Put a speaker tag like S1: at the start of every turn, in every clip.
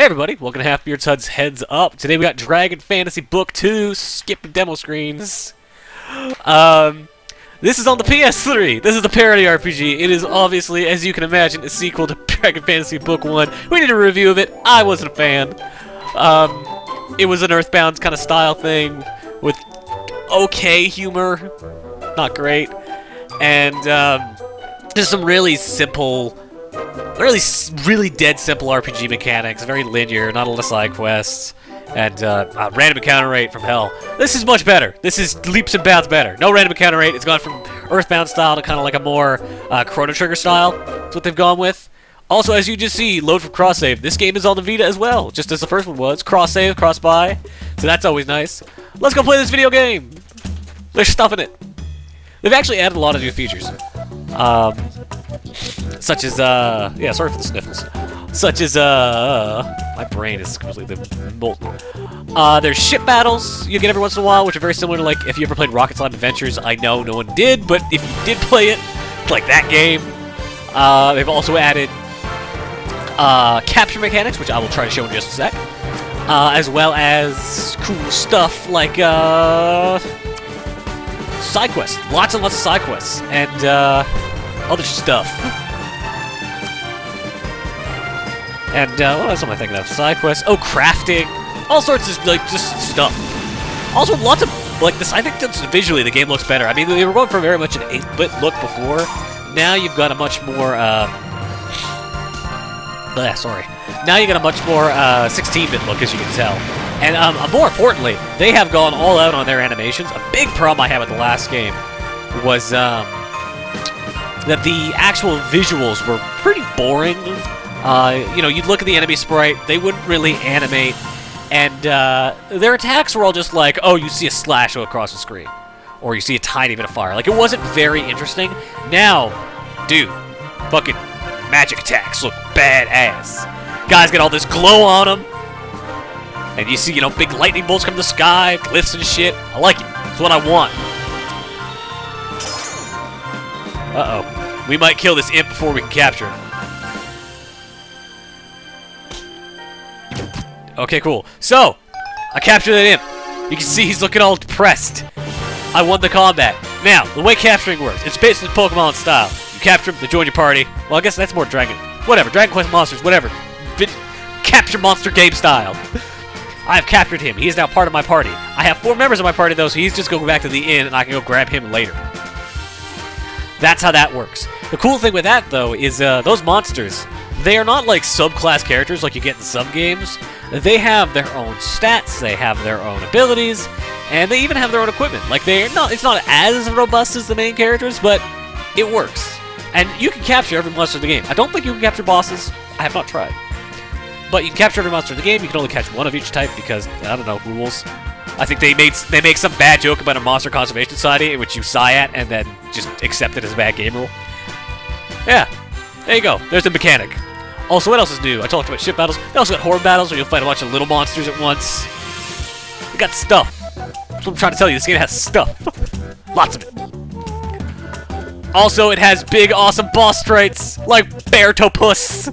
S1: Hey everybody, welcome to Half Beard's HUD's Heads Up. Today we got Dragon Fantasy Book 2, skip demo screens. This is on the PS3. This is the parody RPG. It is obviously, as you can imagine, a sequel to Dragon Fantasy Book 1. We did a review of it. I wasn't a fan. It was an Earthbound kind of style thing with okay humor, not great, and just some really simple, really dead simple RPG mechanics, very linear, not a lot of side quests, and random encounter rate from hell. This is much better. This is leaps and bounds better. No random encounter rate. It's gone from Earthbound style to kind of like a more Chrono Trigger style. That's what they've gone with. Also, as you just see, load from cross save. This game is on the Vita as well, just as the first one was. Cross save, cross buy, so that's always nice. Let's go play this video game. There's stuff in it. They've actually added a lot of new features. Such as, yeah, sorry for the sniffles. Such as, my brain is completely molten. There's ship battles you get every once in a while, which are very similar to, like, if you ever played Rocket Slime Adventures. I know no one did, but if you did play it, it's like that game. They've also added, capture mechanics, which I will try to show in just a sec. As well as cool stuff like, side quests. Lots and lots of side quests. And, other stuff. And, what else am I thinking of? Side quests. Oh, crafting. All sorts of, like, just stuff. Also, lots of, like, this, I think that's visually the game looks better. I mean, we were going for very much an 8-bit look before. Now you've got a much more, sorry. Now you got a much more, 16-bit look, as you can tell. And, more importantly, they have gone all out on their animations. A big problem I had with the last game was, that the actual visuals were pretty boring. You know, you'd look at the enemy sprite, they wouldn't really animate, and their attacks were all just like, oh, you see a slash go across the screen, or you see a tiny bit of fire. Like, it wasn't very interesting. Now, dude, fucking magic attacks look badass. Guys got all this glow on them, and you see, you know, big lightning bolts come to the sky, glyphs and shit. I like it. It's what I want. Uh-oh. We might kill this imp before we can capture him. Okay, cool. So, I captured that imp. You can see he's looking all depressed. I won the combat. Now, the way capturing works, it's basically Pokemon style. You capture them, they join your party. Well, I guess that's more Dragon. Whatever, Dragon Quest monsters, whatever. Capture monster game style. I have captured him. He is now part of my party. I have 4 members of my party, though, so he's just going back to the inn, and I can go grab him later. That's how that works. The cool thing with that, though, is those monsters, they are not like subclass characters like you get in some games. They have their own stats, they have their own abilities, and they even have their own equipment. Like, it's not as robust as the main characters, but it works. And you can capture every monster in the game. I don't think you can capture bosses. I have not tried. But you can capture every monster in the game. You can only catch one of each type because, I don't know, rules. I think they make some bad joke about a monster conservation society in which you sigh at and then just accept it as a bad game rule. Yeah, there you go. There's the mechanic. Also, what else is new? I talked about ship battles. They also got horde battles where you'll fight a bunch of little monsters at once. We got stuff. That's what I'm trying to tell you. This game has stuff. Lots of it. Also, it has big, awesome boss traits like Beartopus.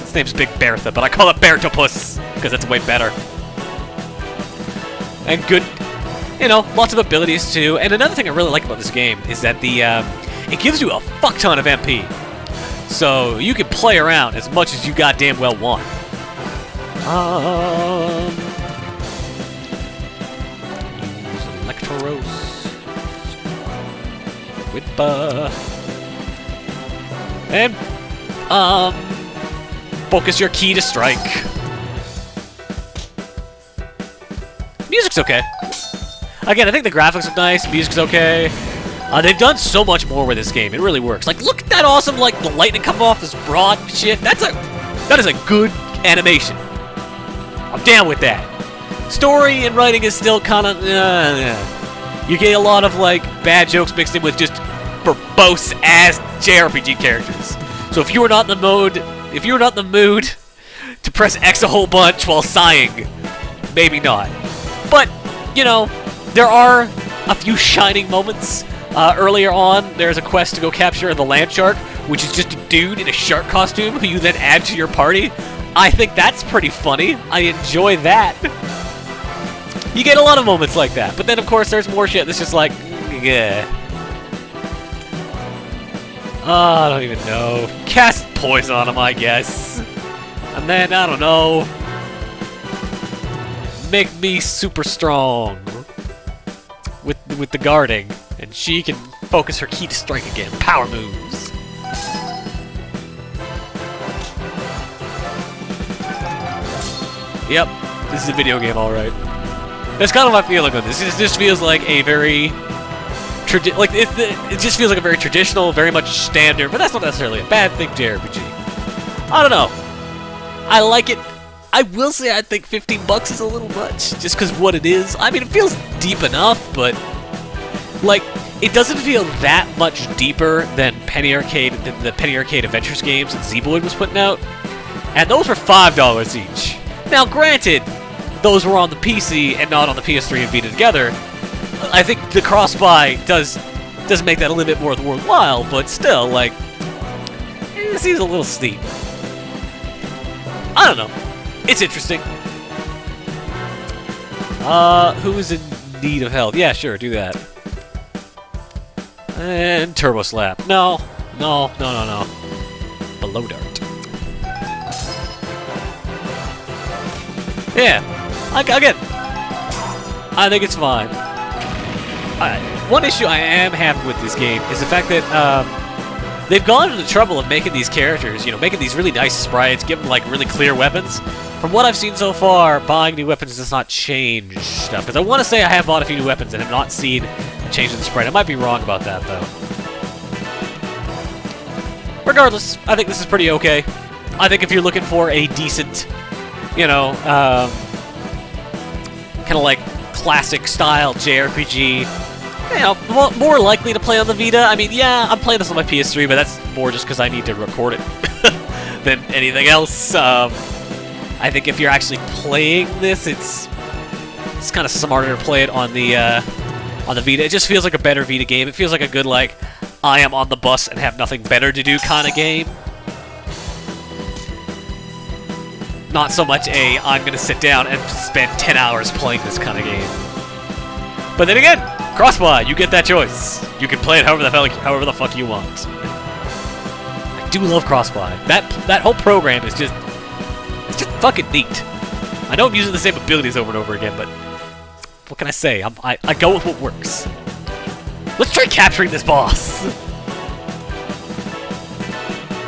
S1: His name's Big Bertha, but I call it Beartopus because it's way better. And good, you know, lots of abilities too. And another thing I really like about this game is that it gives you a fuck ton of MP. So you can play around as much as you goddamn well want. Use Electros. Whippa. And, focus your key to strike. Music's okay. Again, I think the graphics look nice, music's okay. They've done so much more with this game. It really works. Like, look at that awesome, like, the lightning coming off this broad shit. That is a good animation. I'm down with that. Story and writing is still kind of, You get a lot of, like, bad jokes mixed in with just verbose-ass JRPG characters. So if you were not in the mood to press X a whole bunch while sighing, maybe not. But, you know, there are a few shining moments. Earlier on, there's a quest to go capture the land shark, which is just a dude in a shark costume who you then add to your party. I think that's pretty funny. I enjoy that. You get a lot of moments like that. But then, of course, there's more shit that's just like, yeah. Oh, I don't even know. Cast poison on him, I guess. And then, I don't know. Make me super strong. With the guarding. And she can focus her key to strike again. Power moves. Yep, this is a video game, alright. That's kind of my feeling on this. It just feels like a very... it just feels like a very traditional, very much standard, but that's not necessarily a bad thing, JRPG. I don't know. I like it. I will say I think 15 bucks is a little much, just because what it is. I mean, it feels deep enough, but... like, it doesn't feel that much deeper than the Penny Arcade Adventures games that Zeboyd was putting out. And those were $5 each. Now, granted, those were on the PC and not on the PS3 and Vita together. I think the cross-buy does make that a little bit more worthwhile, but still, like, it seems a little steep. I don't know. It's interesting. Who is in need of health? Yeah, sure, do that. And Turbo Slap. No. Below Dart. Yeah, again, I think it's fine. One issue I am having with this game is the fact that they've gone to the trouble of making these characters, you know, making these really nice sprites, giving them, like, really clear weapons. From what I've seen so far, buying new weapons does not change stuff. Because I want to say I have bought a few new weapons and have not seen a change in the sprite. I might be wrong about that, though. Regardless, I think this is pretty okay. I think if you're looking for a decent... you know, kind of like classic style JRPG. You know, more likely to play on the Vita. I mean, yeah, I'm playing this on my PS3, but that's more just because I need to record it than anything else. I think if you're actually playing this, it's kind of smarter to play it on the Vita. It just feels like a better Vita game. It feels like a good, like, I am on the bus and have nothing better to do kind of game. Not so much a, I'm going to sit down and spend 10 hours playing this kind of game. But then again, cross-buy, you get that choice. You can play it however the fuck you want. I do love cross-buy. That whole program is just, it's just fucking neat. I know I'm using the same abilities over and over again, but what can I say? I go with what works. Let's try capturing this boss.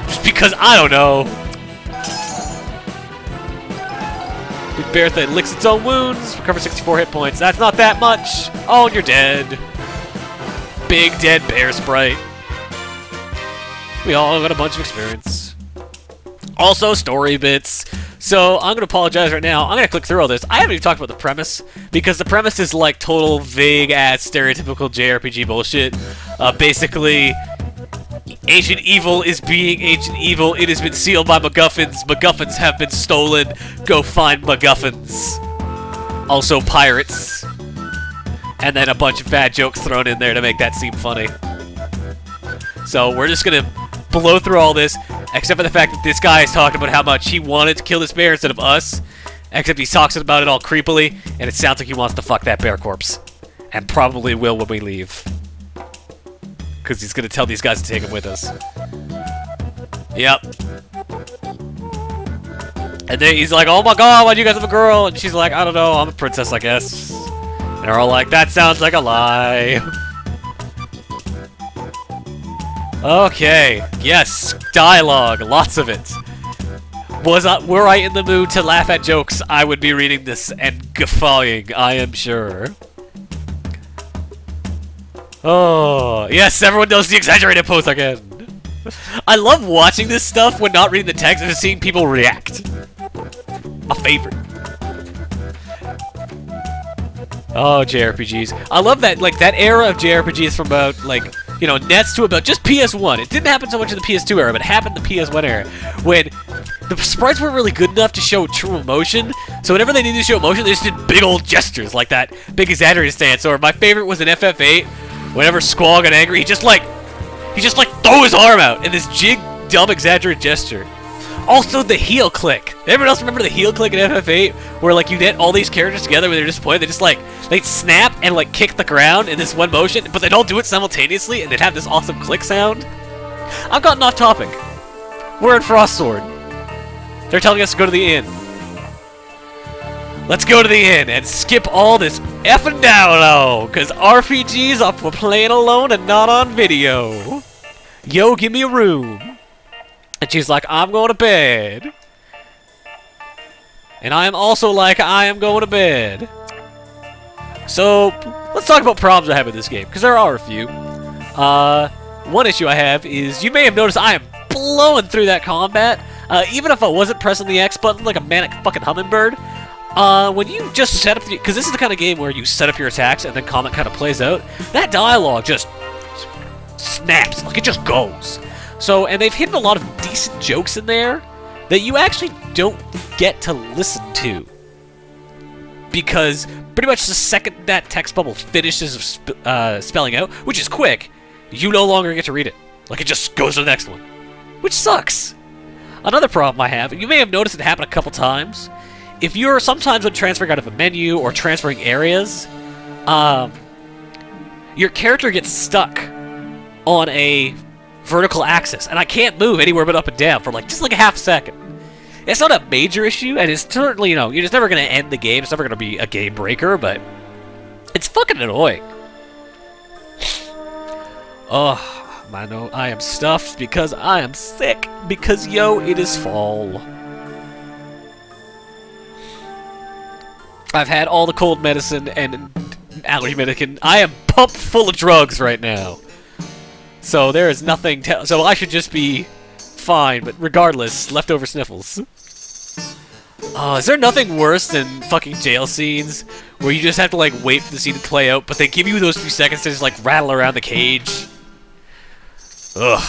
S1: Just because, I don't know. Big Bertha licks its own wounds, recovers 64 hit points. That's not that much. Oh, and you're dead. Big dead bear sprite. We all got a bunch of experience. Also, story bits. So, I'm going to apologize right now. I'm going to click through all this. I haven't even talked about the premise, because the premise is like total vague-ass stereotypical JRPG bullshit. Basically... Ancient Evil is being Ancient Evil. It has been sealed by MacGuffins. MacGuffins have been stolen. Go find MacGuffins. Also pirates. And then a bunch of bad jokes thrown in there to make that seem funny. So we're just gonna blow through all this, except for the fact that this guy is talking about how much he wanted to kill this bear instead of us. Except he talks about it all creepily, and it sounds like he wants to fuck that bear corpse. And probably will when we leave. Because he's going to tell these guys to take him with us. Yep. And then he's like, oh my god, why'd you guys have a girl? And she's like, I don't know, I'm a princess, I guess. And they're all like, that sounds like a lie. Okay. Yes, dialogue. Lots of it. Were I in the mood to laugh at jokes, I would be reading this and guffawing, I am sure. Oh, yes, everyone knows the exaggerated pose again. I love watching this stuff when not reading the text and just seeing people react. My favorite. Oh, JRPGs. I love that, like, that era of JRPGs from about, like, you know, NES to about just PS1. It didn't happen so much in the PS2 era, but it happened in the PS1 era, when the sprites weren't really good enough to show true emotion, so whenever they needed to show emotion, they just did big old gestures, like that big exaggerated stance. Or my favorite was in FF8. Whenever Squall got angry, he just like throw his arm out in this dumb exaggerated gesture. Also, the heel click. Everyone else remember the heel click in FF8? Where, like, you get all these characters together when they're just playing, they just, like, they'd snap and, like, kick the ground in this one motion, but they don't do it simultaneously, and they'd have this awesome click sound. I've gotten off topic. We're in Frostsword. They're telling us to go to the inn. Let's go to the inn and skip all this effing download, because RPGs are for playing alone and not on video. Yo, give me a room. And she's like, I'm going to bed. And I am also like, I am going to bed. So, let's talk about problems I have with this game, because there are a few. One issue I have is, you may have noticed I am blowing through that combat. Even if I wasn't pressing the X button like a manic fucking hummingbird. When you just set up the... Because this is the kind of game where you set up your attacks and then combat kind of plays out. That dialogue just snaps. Like, it just goes. So, and they've hidden a lot of decent jokes in there that you actually don't get to listen to. Because pretty much the second that text bubble finishes spelling out, which is quick, you no longer get to read it. Like, it just goes to the next one. Which sucks. Another problem I have, and you may have noticed it happen a couple times, if you're sometimes when transferring out of a menu or transferring areas, your character gets stuck on a vertical axis, and I can't move anywhere but up and down for just like a half second. It's not a major issue, and it's certainly, you know, you're just never going to end the game. It's never going to be a game breaker, but it's fucking annoying. Oh, I know I am stuffed because I am sick, because, yo, it is fall. I've had all the cold medicine and allergy medicine. I am pumped full of drugs right now. So there is nothing so I should just be fine, but regardless, leftover sniffles. Is there nothing worse than fucking jail scenes where you just have to like wait for the scene to play out, but they give you those few seconds to just like rattle around the cage? Ugh.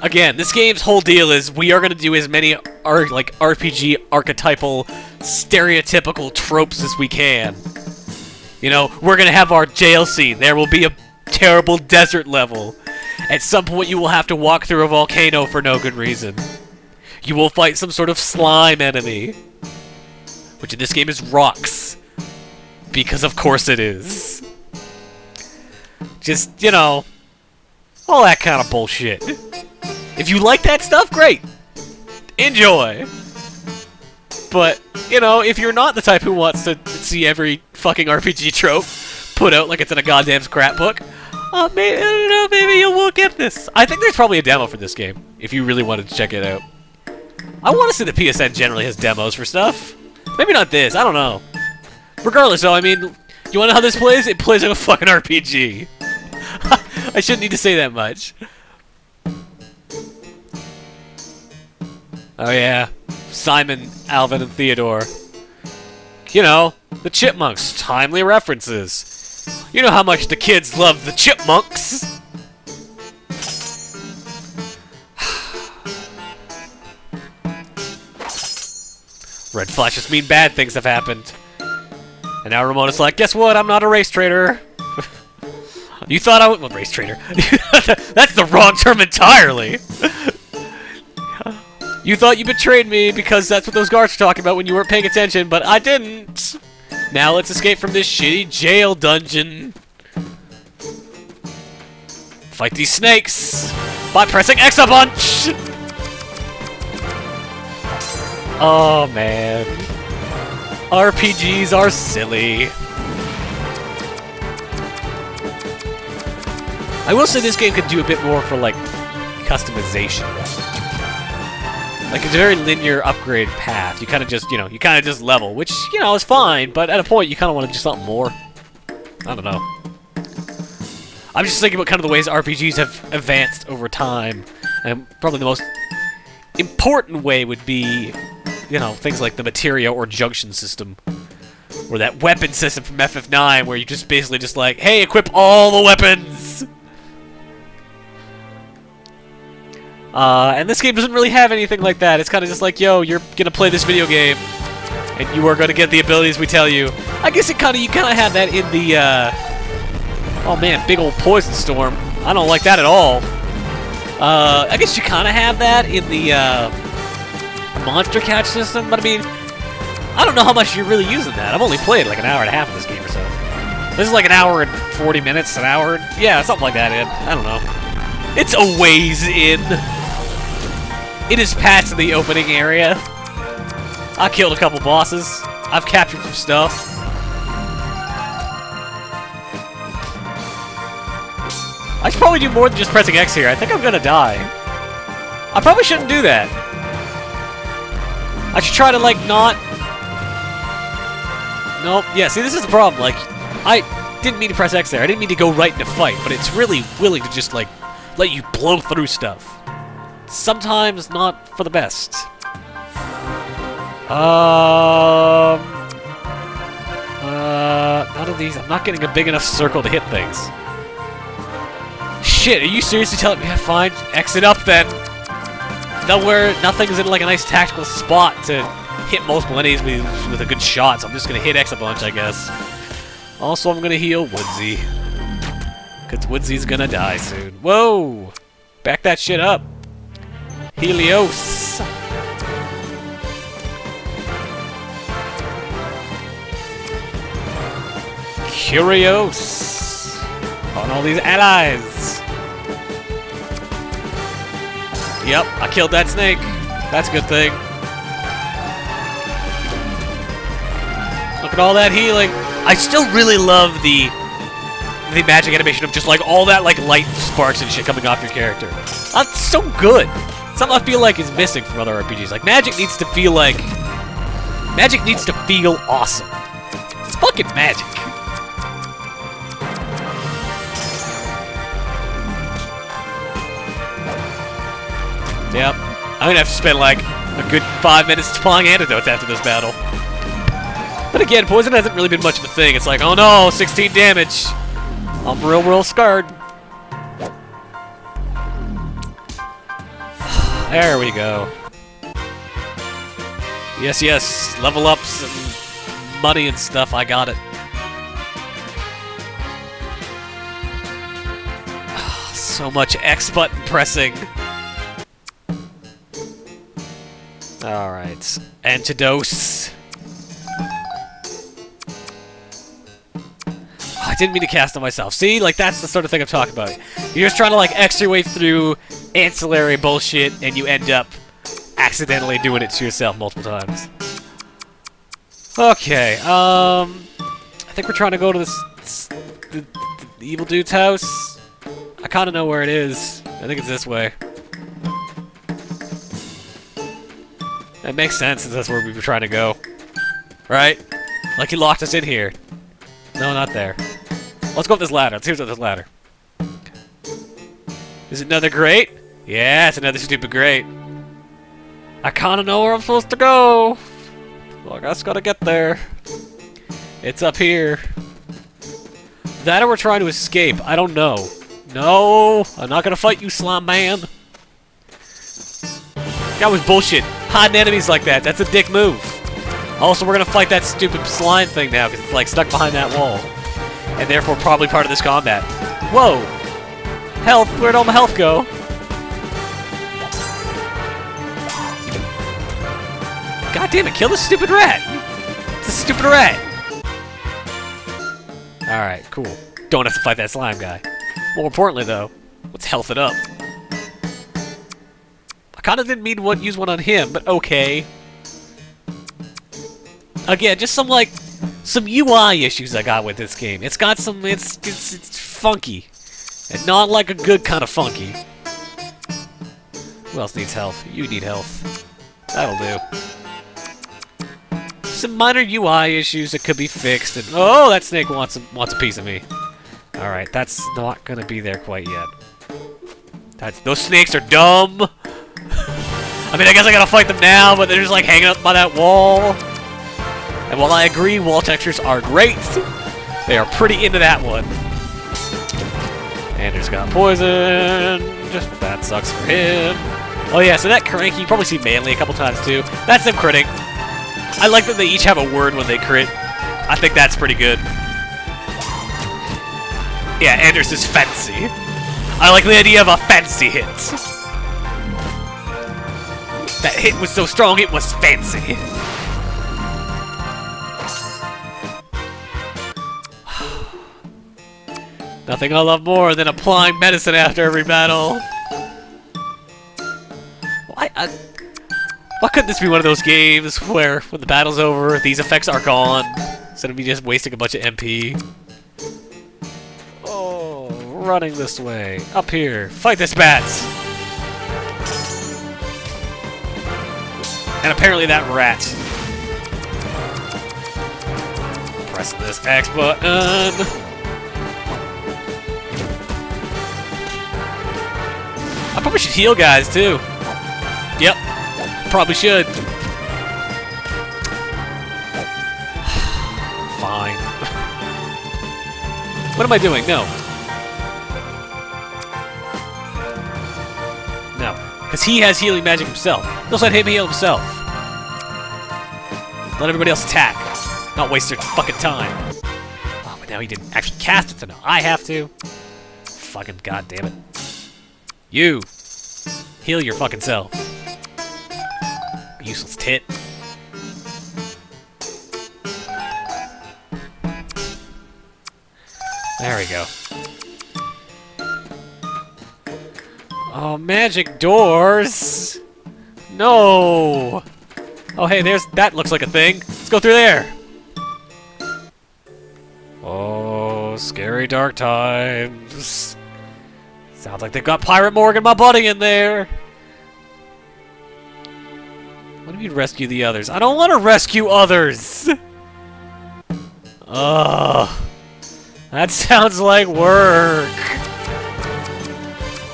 S1: Again, this game's whole deal is we are gonna do as many RPG archetypal, stereotypical tropes as we can. You know, we're gonna have our jail scene. There will be a terrible desert level. At some point you will have to walk through a volcano for no good reason. You will fight some sort of slime enemy. Which in this game is rocks. Because of course it is. Just, you know, all that kind of bullshit. If you like that stuff, great. Enjoy. But, you know, if you're not the type who wants to see every fucking RPG trope put out like it's in a goddamn scrapbook, maybe, I don't know, maybe you won't get this. I think there's probably a demo for this game, if you really wanted to check it out. I want to say the PSN generally has demos for stuff. Maybe not this, I don't know. Regardless, though, I mean, you want to know how this plays? It plays like a fucking RPG. I shouldn't need to say that much. Oh yeah, Simon, Alvin, and Theodore. You know, the Chipmunks, timely references. You know how much the kids love the Chipmunks. Red flashes mean bad things have happened. And now Ramona's like, guess what? I'm not a race trader. You thought I was... Well, race trader. That's the wrong term entirely. You thought you betrayed me because that's what those guards were talking about when you weren't paying attention, but I didn't. Now let's escape from this shitty jail dungeon. Fight these snakes by pressing X a bunch. Oh man, RPGs are silly. I will say this game could do a bit more for like customization. Like, it's a very linear upgrade path. You kind of just, you know, you kind of just level, which, you know, is fine, but at a point, you kind of want to do something more. I don't know. I'm just thinking about kind of the ways RPGs have advanced over time, and probably the most important way would be, you know, things like the materia or junction system, or that weapon system from FF9, where you just basically just like, hey, equip all the weapons! And this game doesn't really have anything like that. It's kind of just like, yo, you're gonna play this video game, and you are gonna get the abilities we tell you. I guess you kind of have that in the, oh man, big old poison storm. I don't like that at all. I guess you kind of have that in the monster catch system, but I mean, I don't know how much you're really using that. I've only played like an hour and a half of this game or so. This is like an hour and 40 minutes, an hour, yeah, something like that. I don't know. It's a ways in. It is past the opening area. I killed a couple bosses. I've captured some stuff. I should probably do more than just pressing X here. I think I'm gonna die. I probably shouldn't do that. I should try to, like, not... Nope. Yeah, see, this is the problem. Like, I didn't mean to press X there. I didn't mean to go right into fight, but it's really willing to just, like, let you blow through stuff. Sometimes not for the best. None of these. I'm not getting a big enough circle to hit things. Shit, are you seriously telling me? Yeah, fine. Exit up then. Nowhere, nothing's in like a nice tactical spot to hit multiple enemies with a good shot, so I'm just gonna hit X a bunch, I guess. Also, I'm gonna heal Woodsy. Because Woodsy's gonna die soon. Whoa! Back that shit up. Helios. Curios. On all these allies. Yep, I killed that snake. That's a good thing. Look at all that healing. I still really love the magic animation of just like all that like light sparks and shit coming off your character. That's so good. Something I feel like is missing from other RPGs. Like magic needs to feel awesome. It's fucking magic. Yep. I'm gonna have to spend like a good 5 minutes applying antidotes after this battle. But again, poison hasn't really been much of a thing. It's like, oh no, 16 damage. I'm real scarred. There we go. Yes, level ups and money and stuff. I got it. So much X button pressing. Alright. Antidotes. I didn't mean to cast on myself. See? Like, that's the sort of thing I'm talking about. You're just trying to, like, X your way through ancillary bullshit, and you end up accidentally doing it to yourself multiple times. Okay, I think we're trying to go to the evil dude's house. I kind of know where it is. I think it's this way. That makes sense, since that's where we were trying to go. Right? Like, he locked us in here. No, not there. Let's go up this ladder. Let's see what's up this ladder. Is it another grate? Yeah, it's another stupid grate. I kinda know where I'm supposed to go. Well, I just gotta get there. It's up here. That or we're trying to escape. I don't know. No! I'm not gonna fight you, slime man. That was bullshit. Hiding enemies like that. That's a dick move. Also, we're gonna fight that stupid slime thing now, because it's like stuck behind that wall. And therefore probably part of this combat. Whoa! Health! Where'd all my health go? God damn it, kill this stupid rat! It's a stupid rat! Alright, cool. Don't have to fight that slime guy. More importantly though, let's health it up. I kinda didn't mean to use one on him, but okay. Again, just some UI issues I got with this game. It's got some, it's funky. And not like a good kind of funky. Who else needs health? You need health. That'll do. Some minor UI issues that could be fixed, and oh, that snake wants a piece of me. Alright, that's not gonna be there quite yet. Those snakes are dumb! I mean, I guess I gotta fight them now, but they're just like hanging up by that wall. And while I agree wall textures are great, they are pretty into that one. Andrew's got poison. Just that sucks for him. Oh yeah, so that cranky, you probably see Manly a couple times too. That's them critting. I like that they each have a word when they crit. I think that's pretty good. Yeah, Anders is fancy. I like the idea of a fancy hit. That hit was so strong, it was fancy. Nothing I love more than applying medicine after every battle. Why couldn't this be one of those games where, when the battle's over, these effects are gone, instead of me just wasting a bunch of MP? Oh, running this way. Up here. Fight this bats! And apparently that rat. Press this X button. I probably should heal guys, too. Yep. Probably should. Fine. What am I doing? No. No. Because he has healing magic himself. Just let him heal himself. Let everybody else attack. Not waste their fucking time. Oh, but now he didn't actually cast it, so now I have to. Fucking goddamn it. You. Heal your fucking self. Useless tit. There we go. Oh, magic doors! No! Oh, hey, that looks like a thing. Let's go through there. Oh, scary dark times. Sounds like they've got Pirate Morgan, my buddy, in there. What do you mean rescue the others? I don't want to rescue others! Ugh. That sounds like work.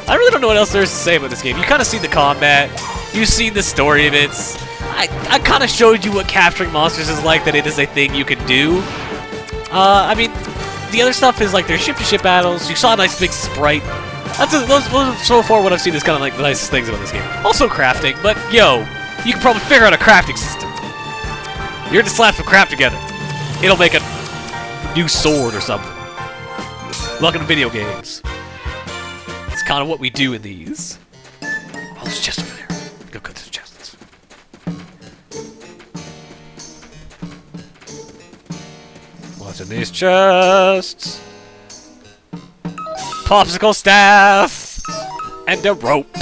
S1: I really don't know what else there is to say about this game. You kind of see the combat. You've seen the story of it. I kind of showed you what capturing monsters is like, that it is a thing you can do. I mean, the other stuff is like there's ship-to-ship battles. You saw a nice big sprite. Those so far what I've seen is kind of like the nicest things about this game. Also crafting, but yo, you can probably figure out a crafting system. You're to slap some crap together. It'll make a new sword or something. Welcome to video games. It's kind of what we do in these. Oh, there's a chest over there. Go cut this chest. What's in these chests? Popsicle staff and a rope.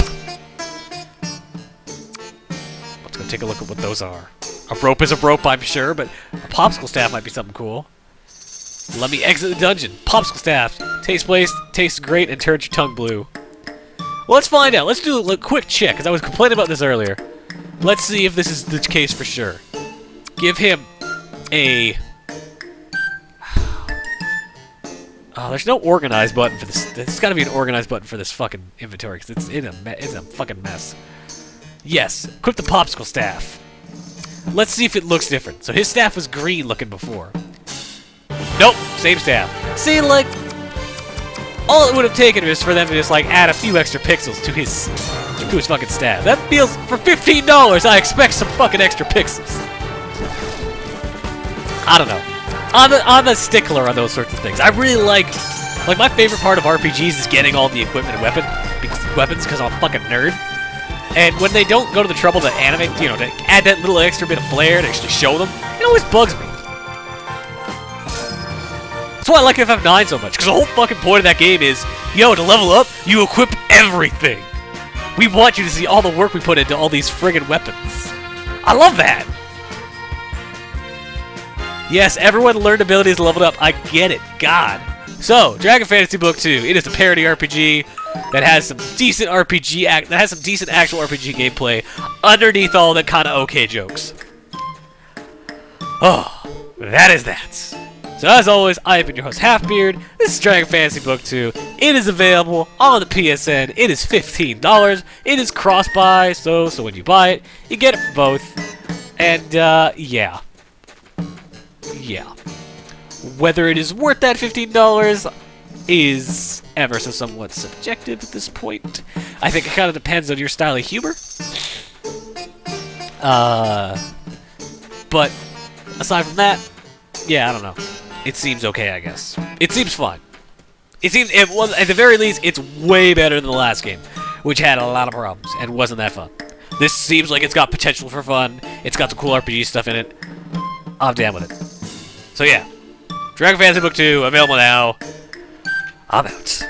S1: Let's go take a look at what those are. A rope is a rope, I'm sure, but a popsicle staff might be something cool. Let me exit the dungeon. Popsicle staff. Tastes great and turns your tongue blue. Well, let's find out. Let's do a quick check, because I was complaining about this earlier. Let's see if this is the case for sure. Give him a... Oh, there's no organize button for this. There's got to be an organize button for this fucking inventory, because it's a fucking mess. Yes, equip the popsicle staff. Let's see if it looks different. So his staff was green looking before. Nope, same staff. See, like, all it would have taken is for them to just like add a few extra pixels to his fucking staff. That feels, for $15, I expect some fucking extra pixels. I don't know. I'm a stickler on those sorts of things. I really like my favorite part of RPGs is getting all the equipment and weapons because I'm a fucking nerd. And when they don't go to the trouble to animate, you know, to add that little extra bit of flair to actually show them, it always bugs me. That's why I like FF9 so much, because the whole fucking point of that game is, yo, to level up, you equip everything. We want you to see all the work we put into all these friggin' weapons. I love that. Yes, everyone learned abilities leveled up. I get it. God. So, Dragon Fantasy Book 2. It is a parody RPG that has some decent actual RPG gameplay underneath all the kind of okay jokes. Oh, that is that. So as always, I have been your host, Halfbeard. This is Dragon Fantasy Book 2. It is available on the PSN. It is $15. It is cross-buy, so when you buy it, you get it for both. And, yeah. Yeah. Whether it is worth that $15 is ever so somewhat subjective at this point. I think it kind of depends on your style of humor. But aside from that, yeah, I don't know. It seems okay, I guess. It seems fun. Well, at the very least, it's way better than the last game, which had a lot of problems and wasn't that fun. This seems like it's got potential for fun. It's got the cool RPG stuff in it. I'm down with it. So yeah, Dragon Fantasy Book 2, available now. I'm out.